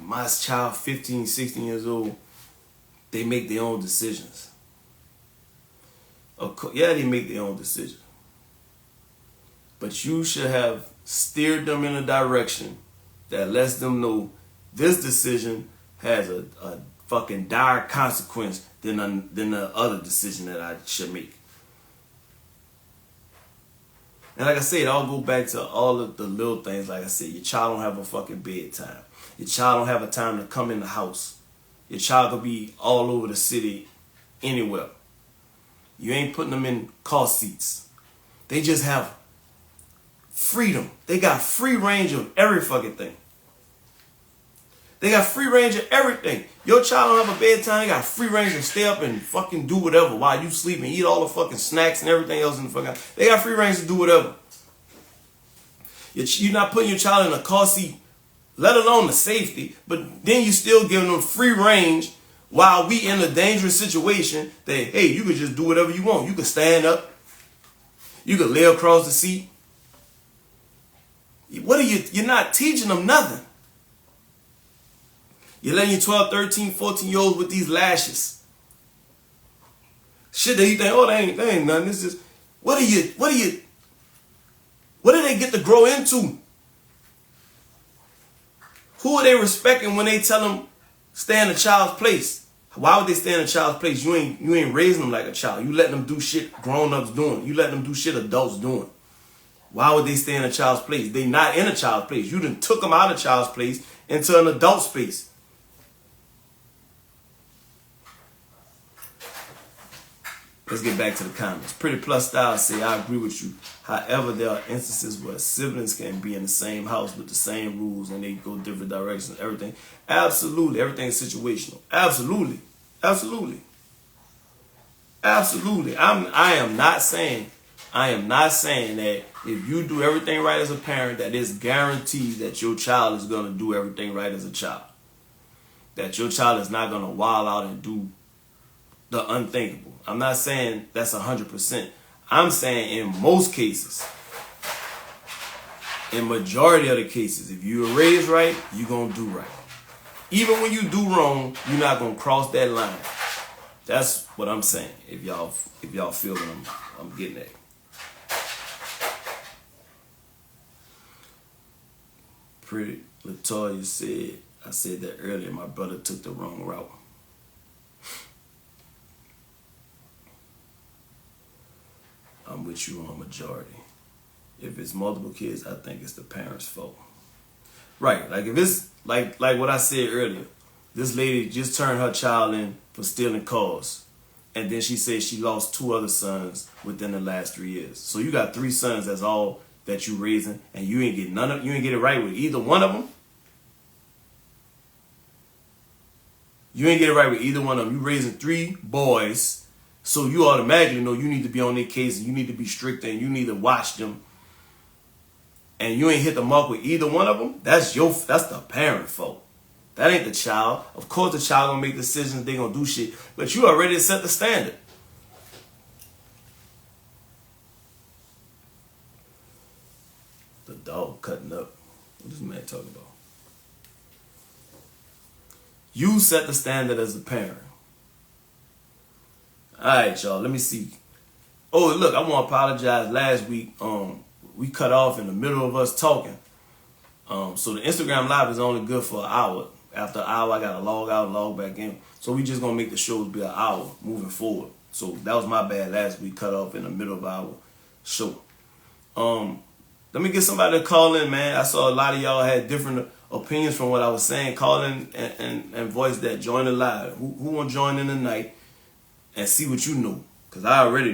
my child 15, 16 years old. They make their own decisions. Yeah, they make their own decisions. But you should have steered them in a direction that lets them know this decision has a fucking dire consequence than the other decision that I should make. And like I said, it all go back to all of the little things. Like I said, your child don't have a fucking bedtime. Your child don't have a time to come in the house. Your child could be all over the city, anywhere. You ain't putting them in car seats. They just have freedom. They got free range of every fucking thing. They got free range of everything. Your child don't have a bedtime. They got free range to stay up and fucking do whatever while you sleep and eat all the fucking snacks and everything else in the fucking. They got free range to do whatever. You're not putting your child in a car seat, let alone the safety, but then you still giving them free range while we in a dangerous situation that, hey, you could just do whatever you want. You could stand up. You could lay across the seat. You're not teaching them nothing. You're letting your 12, 13, 14-year-olds with these lashes. Shit that you think, they ain't nothing. This is, what do they get to grow into? Who are they respecting when they tell them stay in a child's place? Why would they stay in a child's place? You ain't raising them like a child. You letting them do shit grown-ups doing. You letting them do shit adults doing. Why would they stay in a child's place? They not in a child's place. You done took them out of child's place into an adult space. Let's get back to the comments. Pretty Plus Style say, I agree with you. However, there are instances where siblings can be in the same house with the same rules and they go different directions. Everything. Absolutely. Everything is situational. Absolutely. Absolutely. Absolutely. I am not saying that if you do everything right as a parent, that it's guaranteed that your child is going to do everything right as a child. That your child is not going to wild out and do the unthinkable. I'm not saying that's 100%. I'm saying in most cases, in majority of the cases, if you were raised right, you're going to do right. Even when you do wrong, you're not gonna cross that line. That's what I'm saying. If y'all feel what I'm getting at. Pretty Latoya said, I said that earlier, my brother took the wrong route. I'm with you on majority. If it's multiple kids, I think it's the parents' fault. Right, like if it's like what I said earlier, this lady just turned her child in for stealing cars. And then she said she lost 2 other sons within the last 3 years. So you got 3 sons, that's all that you raising, and you ain't get it right with either one of them. You ain't get it right with either one of them. You raising 3 boys, so you automatically know you need to be on their case and you need to be strict and you need to watch them. And you ain't hit the mark with either one of them. That's the parent fault. That ain't the child. Of course the child gonna make decisions, they gonna do shit, but you already set the standard. The dog cutting up. What this man talking about? You set the standard as a parent. Alright, y'all, let me see. Oh, look, I want to apologize. Last week, we cut off in the middle of us talking. So the Instagram Live is only good for an hour. After an hour, I got to log out and log back in. So we just going to make the shows be an hour moving forward. So that was my bad last week, cut off in the middle of our show. Let me get somebody to call in, man. I saw a lot of y'all had different opinions from what I was saying. Call in and voice that. Join the live. Who want to join in tonight and see what you know? Because I already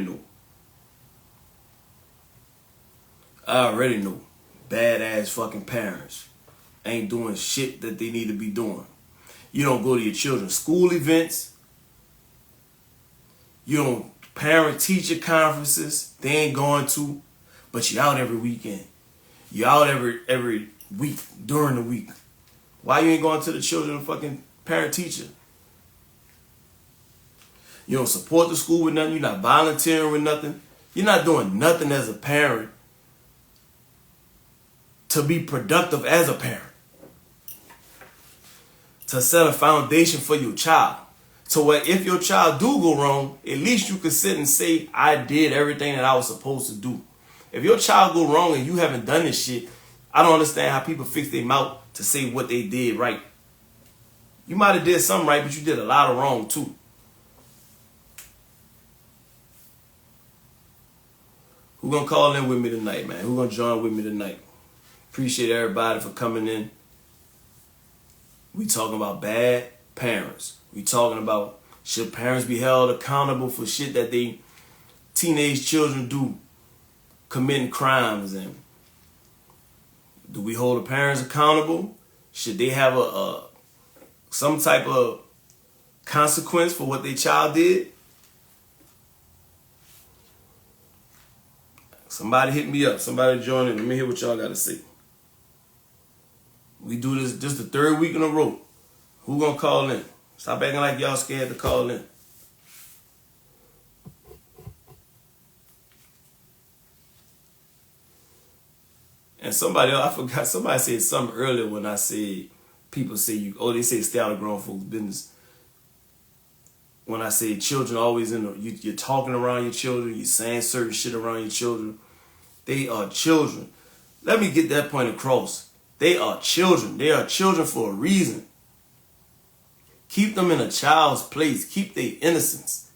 know. Badass fucking parents ain't doing shit that they need to be doing. You don't go to your children's school events. You don't parent-teacher conferences. They ain't going to. But you out every weekend. You out every week during the week. Why you ain't going to the children fucking parent-teacher? You don't support the school with nothing. You're not volunteering with nothing. You're not doing nothing as a parent to be productive as a parent. To set a foundation for your child. So where if your child do go wrong, at least you can sit and say, I did everything that I was supposed to do. If your child go wrong and you haven't done this shit, I don't understand how people fix their mouth to say what they did right. You might have did something right, but you did a lot of wrong too. Who gonna call in with me tonight, man? Who gonna join with me tonight? Appreciate everybody for coming in. We talking about bad parents. We talking about should parents be held accountable for shit that they teenage children do, committing crimes, and do we hold the parents accountable? Should they have some type of consequence for what their child did? Somebody hit me up. Somebody join in. Let me hear what y'all got to say. We do this just the 3rd week in a row. Who gonna call in? Stop acting like y'all scared to call in. And somebody else, I forgot, somebody said something earlier when I said, people say they say stay out of grown folks' business. When I say children always you're talking around your children, you're saying certain shit around your children. They are children. Let me get that point across. They are children. They are children for a reason. Keep them in a child's place. Keep their innocence.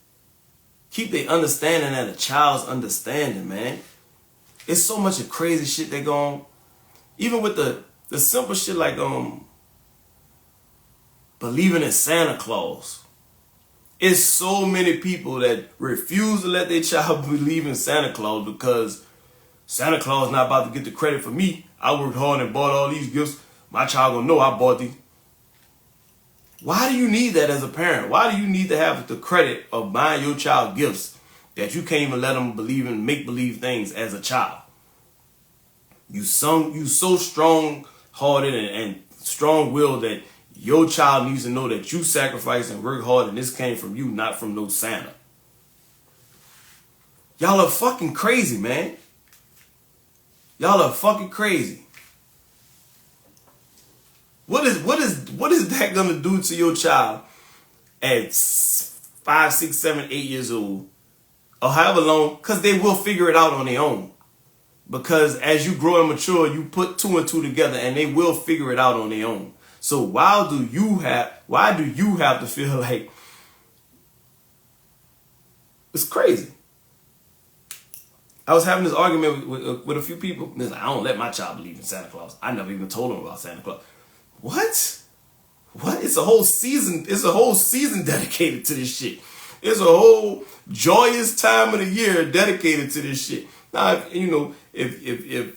Keep their understanding at a child's understanding, man. It's so much of crazy shit that go on. Even with the simple shit like believing in Santa Claus. It's so many people that refuse to let their child believe in Santa Claus because Santa Claus not about to get the credit for me. I worked hard and bought all these gifts. My child gonna know I bought these. Why do you need that as a parent? Why do you need to have the credit of buying your child gifts that you can't even let them believe in make-believe things as a child? You so strong-hearted and strong-willed that your child needs to know that you sacrificed and worked hard and this came from you, not from no Santa. Y'all are fucking crazy, man. Y'all are fucking crazy. What is that gonna do to your child at 5, 6, 7, 8 years old, or however long? Because they will figure it out on their own. Because as you grow and mature, you put 2 and 2 together, and they will figure it out on their own. So why do you have to feel like it's crazy? I was having this argument with a few people. They're like, I don't let my child believe in Santa Claus. I never even told them about Santa Claus. What? It's a whole season. It's a whole season dedicated to this shit. It's a whole joyous time of the year dedicated to this shit. Now, if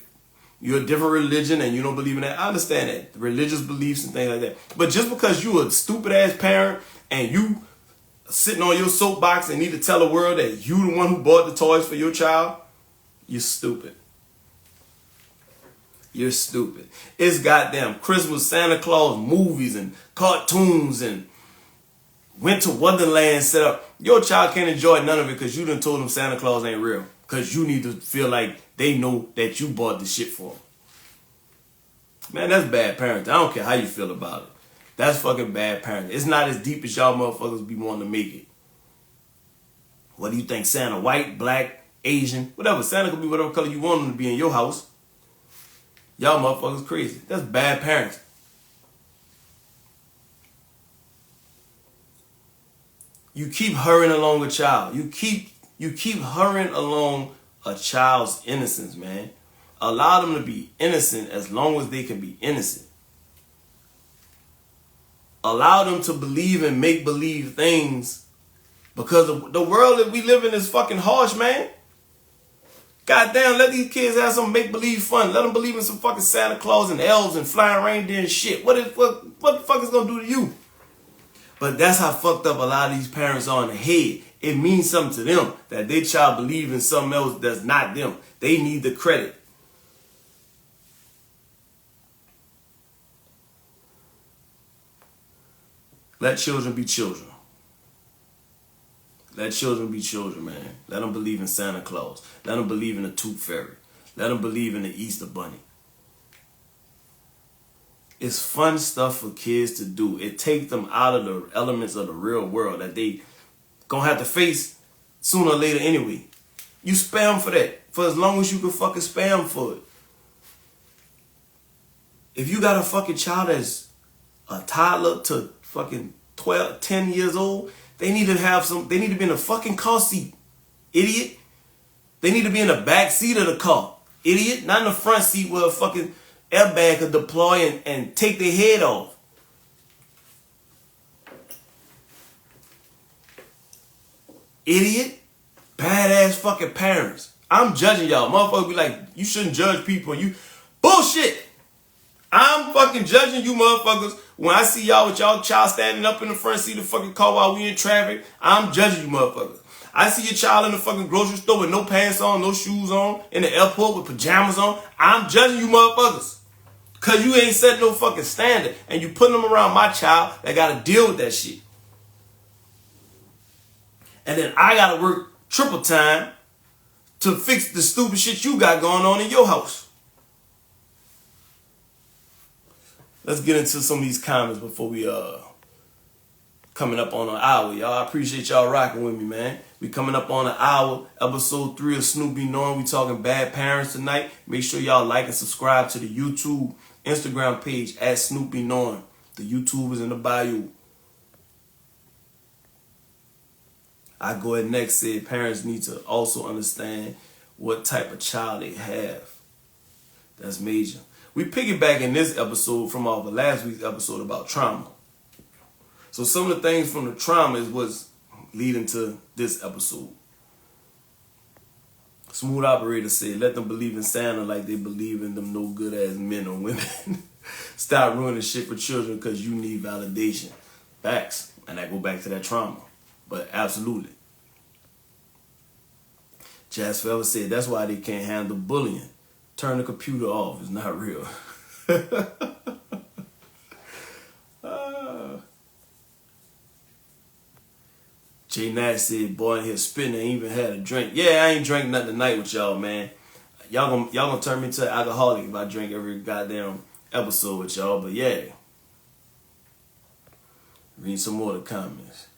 you're a different religion and you don't believe in that, I understand that. Religious beliefs and things like that. But just because you a stupid ass parent and you sitting on your soapbox and need to tell the world that you the one who bought the toys for your child, you're stupid. You're stupid. It's goddamn Christmas, Santa Claus movies and cartoons and Winter Wonderland set up. Your child can't enjoy none of it because you done told them Santa Claus ain't real. Because you need to feel like they know that you bought the shit for them. Man, that's bad parenting. I don't care how you feel about it. That's fucking bad parenting. It's not as deep as y'all motherfuckers be wanting to make it. What do you think? Santa white, black, Asian, whatever. Santa could be whatever color you want him to be in your house. Y'all motherfuckers crazy. That's bad parenting. You keep hurrying along a child. You keep hurrying along a child's innocence, man. Allow them to be innocent as long as they can be innocent. Allow them to believe in make-believe things because the world that we live in is fucking harsh, man. Goddamn, let these kids have some make-believe fun. Let them believe in some fucking Santa Claus and elves and flying reindeer and shit. What the fuck is gonna do to you? But that's how fucked up a lot of these parents are in the head. It means something to them that their child believe in something else that's not them. They need the credit. Let children be children. Let children be children, man. Let them believe in Santa Claus. Let them believe in the Tooth Fairy. Let them believe in the Easter Bunny. It's fun stuff for kids to do. It takes them out of the elements of the real world that they gonna have to face sooner or later anyway. You spam for that. For as long as you can fucking spam for it. If you got a fucking child that's a toddler to fucking 12, 10 years old, they need to be in a fucking car seat. Idiot. They need to be in the back seat of the car. Idiot. Not in the front seat where a fucking airbag could deploy and take their head off. Idiot. Badass fucking parents. I'm judging y'all. Motherfuckers be like, you shouldn't judge people. You bullshit. I'm fucking judging you motherfuckers. When I see y'all with y'all child standing up in the front seat of the fucking car while we in traffic, I'm judging you motherfuckers. I see your child in the fucking grocery store with no pants on, no shoes on, in the airport with pajamas on. I'm judging you motherfuckers. Cause you ain't set no fucking standard. And you putting them around my child that gotta deal with that shit. And then I gotta work triple time to fix the stupid shit you got going on in your house. Let's get into some of these comments before we coming up on an hour, y'all. I appreciate y'all rocking with me, man. We coming up on an hour, episode 3 of Snoopy Knowing. We talking bad parents tonight. Make sure y'all like and subscribe to the YouTube, Instagram page at Snoopy Knowing. The YouTube is in the bio. I go ahead next said parents need to also understand what type of child they have. That's major. We piggyback in this episode from our last week's episode about trauma. So some of the things from the trauma is what's leading to this episode. Smooth Operator said, let them believe in Santa like they believe in them no good ass men or women. Stop ruining shit for children because you need validation. Facts. And I go back to that trauma. But absolutely. Jazz Forever said, that's why they can't handle bullying. Turn the computer off. It's not real. J Nash said, boy in here spitting, ain't even had a drink. Yeah, I ain't drank nothing tonight with y'all, man. Y'all gonna turn me into an alcoholic if I drink every goddamn episode with y'all. But yeah, Read some more of the comments.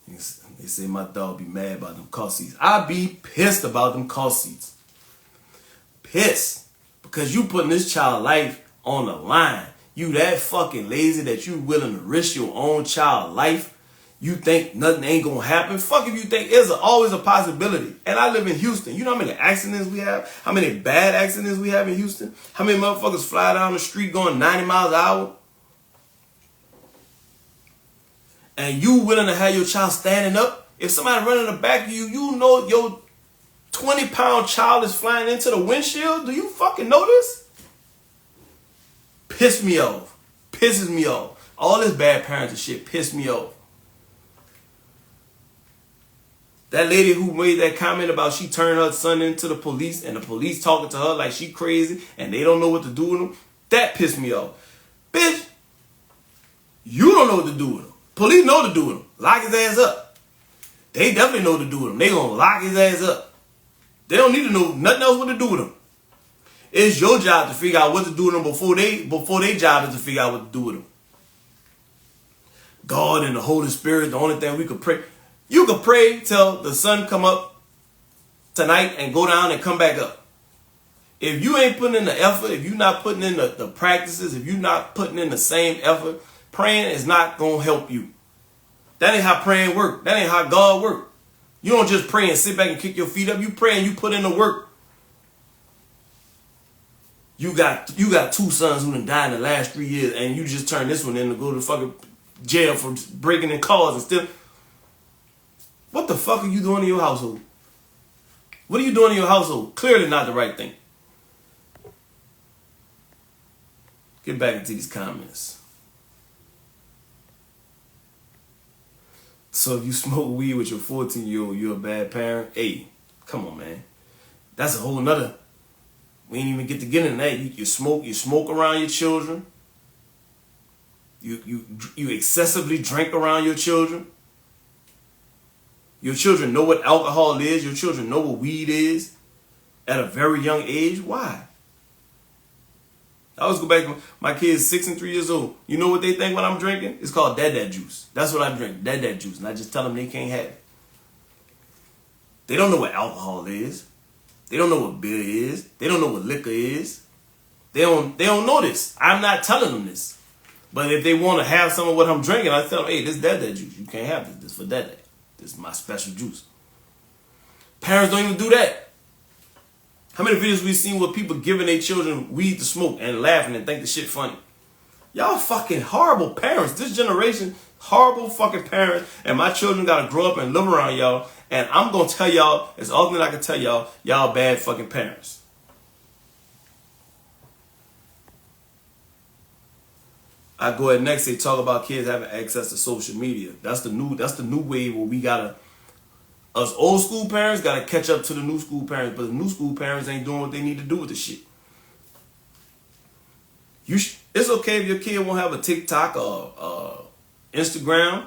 They say my dog be mad about them car seats. I be pissed about them car seats. Pissed. Because you putting this child's life on the line. You that fucking lazy that you willing to risk your own child's life. You think nothing ain't gonna happen? Fuck if you think there's always a possibility. And I live in Houston. You know how many accidents we have? How many bad accidents we have in Houston? How many motherfuckers fly down the street going 90 miles an hour? And you willing to have your child standing up? If somebody running in the back of you, you know your 20-pound child is flying into the windshield? Do you fucking know this? Piss me off. Pisses me off. All this bad parenting shit piss me off. That lady who made that comment about she turned her son into the police and the police talking to her like she crazy and they don't know what to do with him, that pissed me off. Bitch, you don't know what to do with him. Police know what to do with him. Lock his ass up. They definitely know what to do with him. They gonna lock his ass up. They don't need to know nothing else what to do with him. It's your job to figure out what to do with them before their job is to figure out what to do with them. God and the Holy Spirit, the only thing we could pray. You could pray till the sun come up tonight and go down and come back up. If you ain't putting in the effort, if you're not putting in the practices, if you're not putting in the same effort, praying is not going to help you. That ain't how praying work. That ain't how God work. You don't just pray and sit back and kick your feet up. You pray and you put in the work. You got two sons who done died in the last 3 years and you just turn this one in to go to fucking jail for breaking in cars and still. What the fuck are you doing in your household? What are you doing in your household? Clearly not the right thing. Get back into these comments. So if you smoke weed with your 14-year-old, you're a bad parent? Hey, come on, man. That's a whole nother. We ain't even get to get into that. You smoke around your children. You excessively drink around your children. Your children know what alcohol is. Your children know what weed is at a very young age. Why? I always go back to my kids 6 and 3 years old. You know what they think when I'm drinking? It's called dad juice. That's what I drink, dad juice. And I just tell them they can't have it. They don't know what alcohol is. They don't know what beer is. They don't know what liquor is. They don't know this. I'm not telling them this. But if they want to have some of what I'm drinking, I tell them, hey, this is dad juice. You can't have this. This is for dad. This is my special juice. Parents don't even do that. How many videos we've seen where people giving their children weed to smoke and laughing and think the shit funny? Y'all fucking horrible parents. This generation, horrible fucking parents. And my children got to grow up and live around y'all. And I'm going to tell y'all, as often as I can tell y'all, y'all bad fucking parents. I go ahead next, they talk about kids having access to social media. That's the new wave where we gotta, us old school parents gotta catch up to the new school parents, but the new school parents ain't doing what they need to do with the shit. It's okay if your kid won't have a TikTok or Instagram.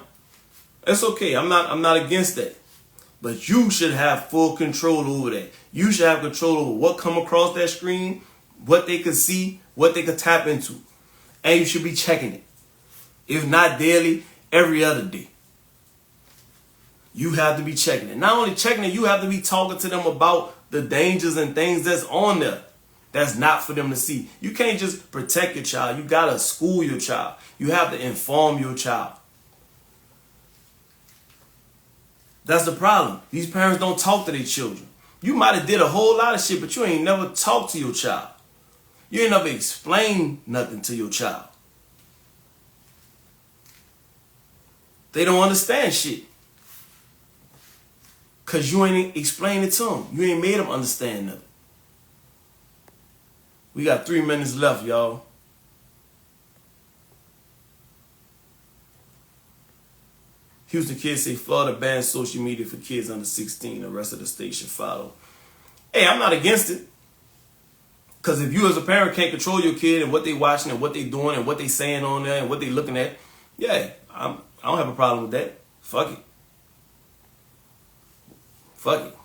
It's okay. I'm not against that. But you should have full control over that. You should have control over what come across that screen, what they could see, what they could tap into. And you should be checking it. If not daily, every other day. You have to be checking it. Not only checking it, you have to be talking to them about the dangers and things that's on there. That's not for them to see. You can't just protect your child. You got to school your child. You have to inform your child. That's the problem. These parents don't talk to their children. You might have did a whole lot of shit, but you ain't never talked to your child. You ain't never explained nothing to your child. They don't understand shit. Because you ain't explained it to them. You ain't made them understand nothing. We got 3 minutes left, y'all. Houston kids say Florida bans social media for kids under 16. The rest of the state should follow. Hey, I'm not against it. Because if you as a parent can't control your kid and what they watching and what they doing and what they saying on there and what they looking at, yeah, I don't have a problem with that. Fuck it. Fuck it.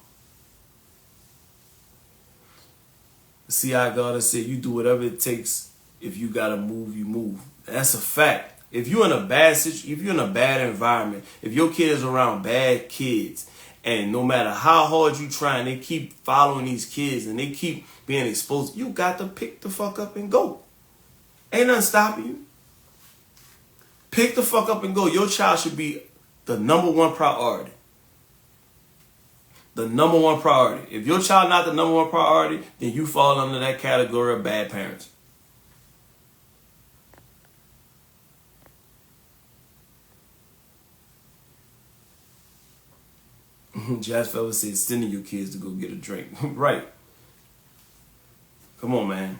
See how God has said you do whatever it takes. If you got to move, you move. That's a fact. If you're in a bad situation, if you're in a bad environment, if your kid is around bad kids, and no matter how hard you try, and they keep following these kids and they keep being exposed, you got to pick the fuck up and go. Ain't nothing stopping you. Pick the fuck up and go. Your child should be the number one priority. The number one priority. If your child not the number one priority, then you fall under that category of bad parents. Jazz Fella said sending your kids to go get a drink. Right. Come on, man.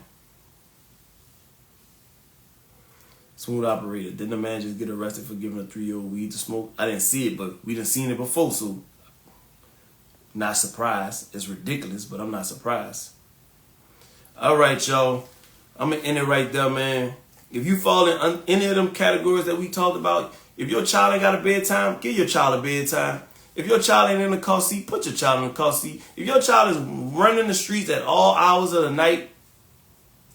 Smooth operator. Didn't the man just get arrested for giving a 3-year-old weed to smoke? I didn't see it, but we done seen it before, so not surprised. It's ridiculous, but I'm not surprised. All right, y'all. I'm going to end it right there, man. If you fall in any of them categories that we talked about, if your child ain't got a bedtime, give your child a bedtime. If your child ain't in the car seat, put your child in the car seat. If your child is running the streets at all hours of the night,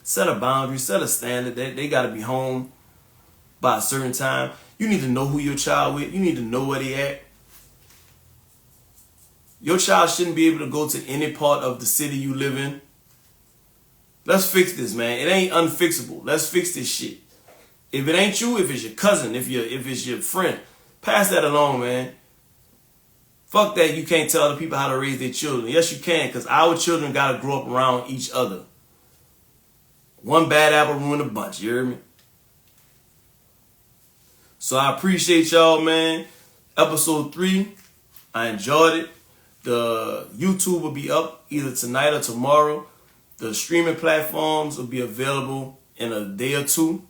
set a boundary, set a standard that they got to be home by a certain time. You need to know who your child with. You need to know where they at. Your child shouldn't be able to go to any part of the city you live in. Let's fix this, man. It ain't unfixable. Let's fix this shit. If it ain't you, if it's your cousin, if it's your friend, pass that along, man. Fuck that you can't tell other people how to raise their children. Yes, you can, because our children got to grow up around each other. One bad apple ruined a bunch, you hear me? So I appreciate y'all, man. Episode 3, I enjoyed it. The YouTube will be up either tonight or tomorrow. The streaming platforms will be available in a day or two.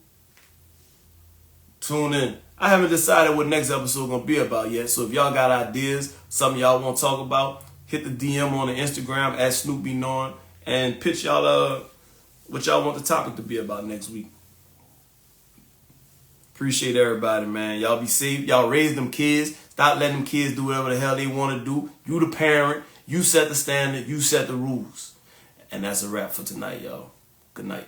Tune in. I haven't decided what next episode going to be about yet. So if y'all got ideas, something y'all want to talk about, hit the DM on the Instagram at SnoopBeKnowing and pitch y'all what y'all want the topic to be about next week. Appreciate everybody, man. Y'all be safe. Y'all raise them kids. Stop letting them kids do whatever the hell they want to do. You the parent. You set the standard. You set the rules. And that's a wrap for tonight, y'all. Good night.